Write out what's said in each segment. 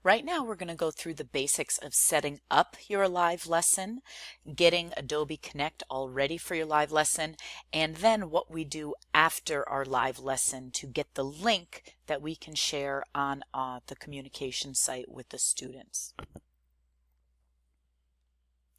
Right now we're going to go through the basics of setting up your live lesson, getting Adobe Connect all ready for your live lesson, and then what we do after our live lesson to get the link that we can share on the communication site with the students.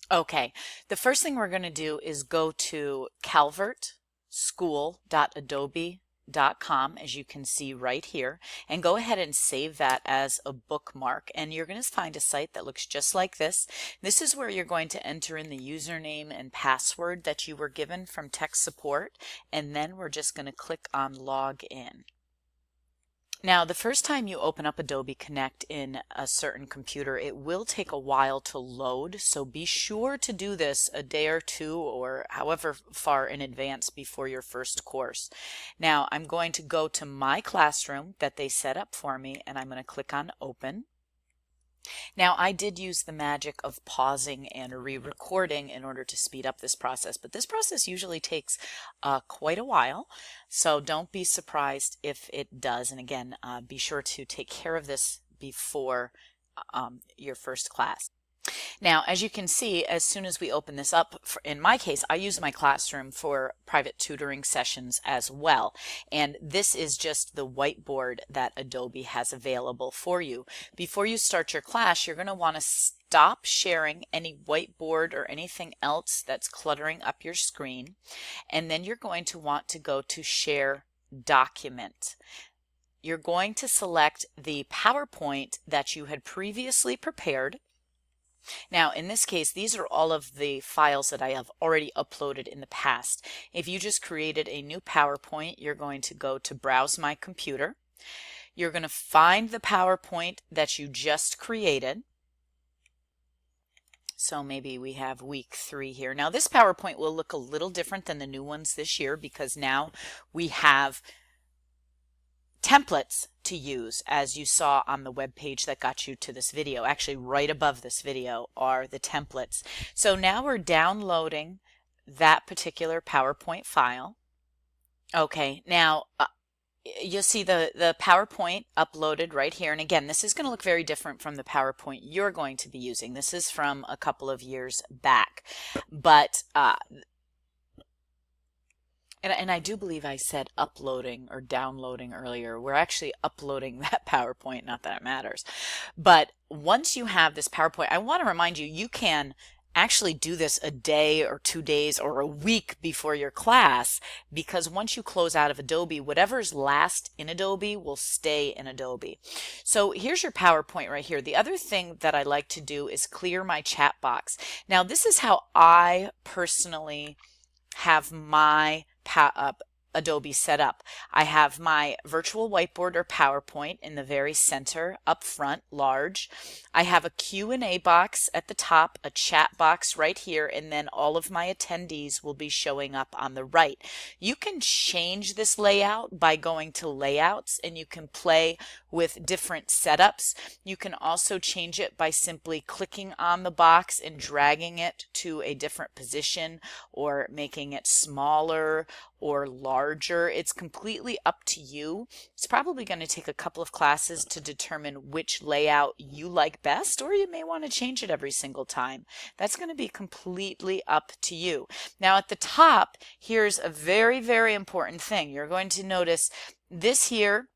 Okay, the first thing we're going to do is go to calvertschool.adobe.com, as you can see right here, and go ahead and save that as a bookmark. And you're going to find a site that looks just like this. This is where you're going to enter in the username and password that you were given from tech support, and then we're just going to click on log in. Now, the first time you open up Adobe Connect in a certain computer, it will take a while to load, so be sure to do this a day or two or however far in advance before your first course. Now, I'm going to go to my classroom that they set up for me, and I'm going to click on Open. Now, I did use the magic of pausing and re-recording in order to speed up this process, but this process usually takes quite a while, so don't be surprised if it does. And again, be sure to take care of this before your first class. Now, as you can see, as soon as we open this up, in my case, I use my classroom for private tutoring sessions as well. And this is just the whiteboard that Adobe has available for you. Before you start your class, you're going to want to stop sharing any whiteboard or anything else that's cluttering up your screen. And then you're going to want to go to Share Document. You're going to select the PowerPoint that you had previously prepared. Now, in this case, these are all of the files that I have already uploaded in the past. If you just created a new PowerPoint, you're going to go to Browse My Computer. You're going to find the PowerPoint that you just created. So maybe we have week 3 here. Now, this PowerPoint will look a little different than the new ones this year because now we have templates to use, as you saw on the web page that got you to this video. Actually, right above this video are the templates. So now we're downloading that particular PowerPoint file. Okay, now you'll see the PowerPoint uploaded right here. And again, this is going to look very different from the PowerPoint you're going to be using. This is from a couple of years back. But and I do believe I said uploading or downloading earlier. We're actually uploading that PowerPoint, not that it matters. But once you have this PowerPoint, I want to remind you, you can actually do this a day or 2 days or a week before your class, because once you close out of Adobe, whatever's last in Adobe will stay in Adobe. So here's your PowerPoint right here. The other thing that I like to do is clear my chat box. Now, this is how I personally have my Adobe set up. I have my virtual whiteboard or PowerPoint in the very center up front, large. I have a Q&A box at the top, a chat box right here, and then all of my attendees will be showing up on the right. You can change this layout by going to Layouts, and you can play with different setups. You can also change it by simply clicking on the box and dragging it to a different position, or making it smaller or larger. It's completely up to you. It's probably going to take a couple of classes to determine which layout you like best, or you may want to change it every single time. That's going to be completely up to you. Now, at the top, here's a very, very important thing. You're going to notice this here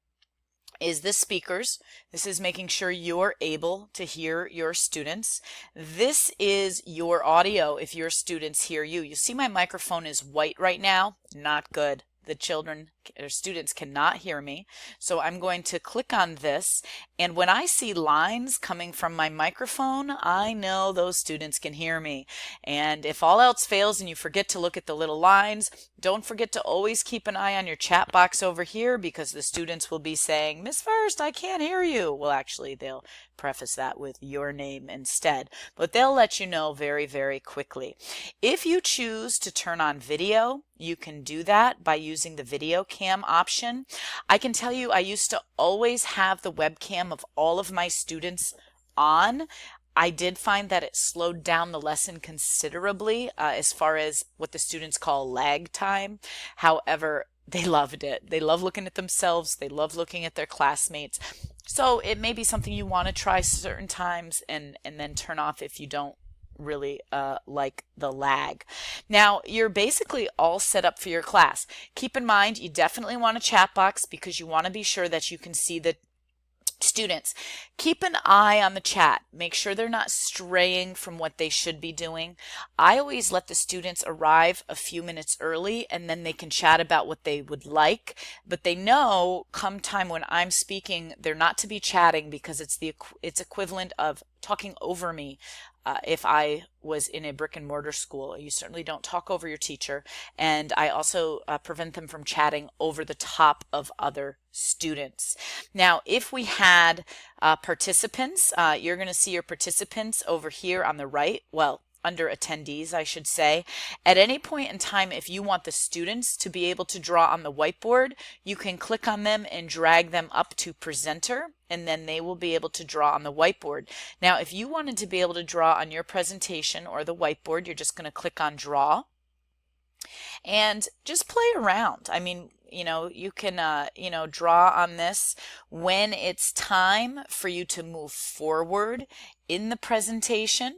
is the speakers. This is making sure you're able to hear your students. This is your audio if your students hear you. You see my microphone is white right now. Not good. The children or students cannot hear me. So I'm going to click on this, and when I see lines coming from my microphone, I know those students can hear me. And if all else fails and you forget to look at the little lines, don't forget to always keep an eye on your chat box over here, because the students will be saying, "Miss First, I can't hear you." Well, actually, they'll preface that with your name instead, but they'll let you know very, very quickly. If you choose to turn on video, you can do that by using the video cam option. I can tell you, I used to always have the webcam of all of my students on. I did find that it slowed down the lesson considerably as far as what the students call lag time. However, they loved it. They love looking at themselves. They love looking at their classmates. So it may be something you want to try certain times and then turn off if you don't really like the lag. Now you're basically all set up for your class. Keep in mind you definitely want a chat box because you want to be sure that you can see the students. Keep an eye on the chat. Make sure they're not straying from what they should be doing. I always let the students arrive a few minutes early and then they can chat about what they would like, but they know come time when I'm speaking, they're not to be chatting because it's equivalent of talking over me. If I was in a brick and mortar school, you certainly don't talk over your teacher. And I also prevent them from chatting over the top of other students. Now, if we had participants, you're going to see your participants over here on the right. Well, under attendees, I should say. At any point in time, if you want the students to be able to draw on the whiteboard, you can click on them and drag them up to presenter, and then they will be able to draw on the whiteboard. Now, if you wanted to be able to draw on your presentation or the whiteboard, you're just going to click on draw and just play around. I mean, you can, draw on this when it's time for you to move forward in the presentation.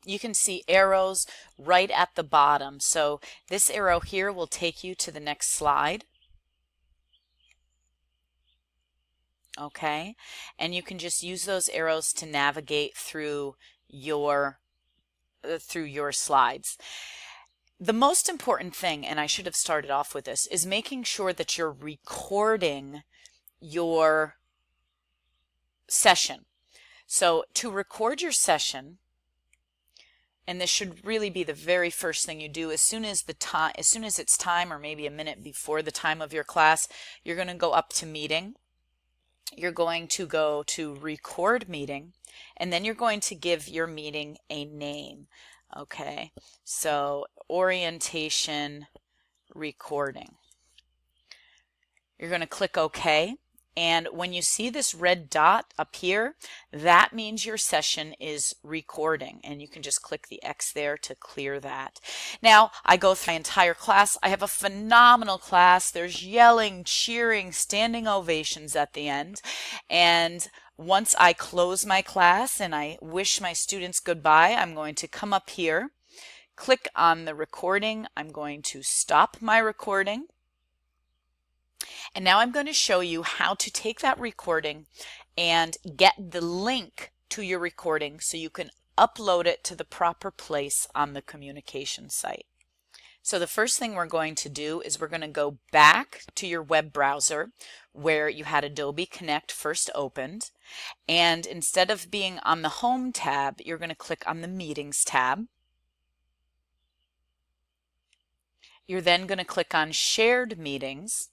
You can see arrows right at the bottom. So this arrow here will take you to the next slide. Okay, and you can just use those arrows to navigate through your slides. The most important thing, and I should have started off with this, is making sure that you're recording your session. So to record your session, and this should really be the very first thing you do as soon as it's time, or maybe a minute before the time of your class, you're going to go up to meeting. You're going to go to record meeting, and then you're going to give your meeting a name. Okay, so orientation recording. You're going to click OK. And when you see this red dot up here, that means your session is recording, and you can just click the X there to clear that. Now, I go through my entire class. I have a phenomenal class. There's yelling, cheering, standing ovations at the end. And once I close my class and I wish my students goodbye, I'm going to come up here, click on the recording. I'm going to stop my recording. And now I'm going to show you how to take that recording and get the link to your recording so you can upload it to the proper place on the communication site. So the first thing we're going to do is we're going to go back to your web browser where you had Adobe Connect first opened. And instead of being on the Home tab, you're going to click on the Meetings tab. You're then going to click on Shared Meetings.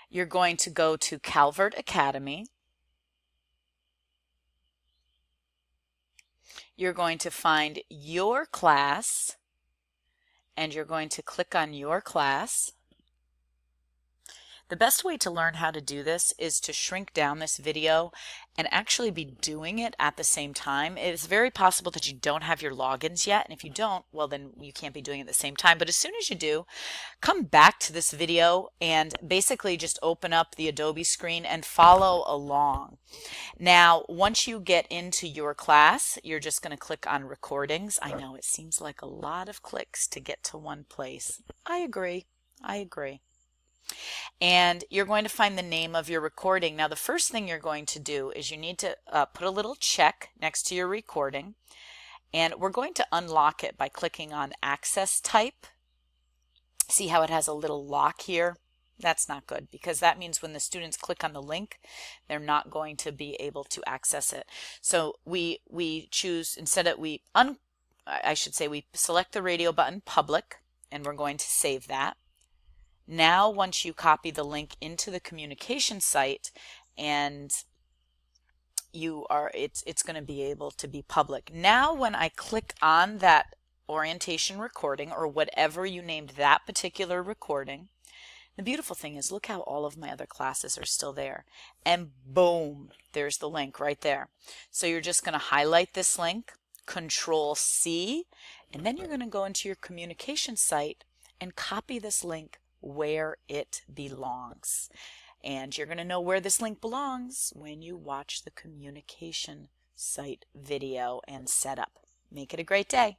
You're going to go to Calvert Academy. You're going to find your class, and you're going to click on your class. The best way to learn how to do this is to shrink down this video and actually be doing it at the same time. It is very possible that you don't have your logins yet, and if you don't, well, then you can't be doing it at the same time. But as soon as you do, come back to this video and basically just open up the Adobe screen and follow along. Now, once you get into your class, you're just going to click on Recordings. I know it seems like a lot of clicks to get to one place. I agree. And you're going to find the name of your recording. Now, the first thing you're going to do is you need to put a little check next to your recording, and we're going to unlock it by clicking on Access Type. See how it has a little lock here? That's not good, because that means when the students click on the link, they're not going to be able to access it. So we choose, we select the radio button, Public, and we're going to save that. Now, once you copy the link into the communication site, and it's going to be able to be public. Now, when I click on that orientation recording, or whatever you named that particular recording, the beautiful thing is, look how all of my other classes are still there. And boom, there's the link right there. So you're just going to highlight this link, Control C, And then you're going to go into your communication site and copy this link where it belongs. And you're going to know where this link belongs when you watch the communication site video and setup. Make it a great day.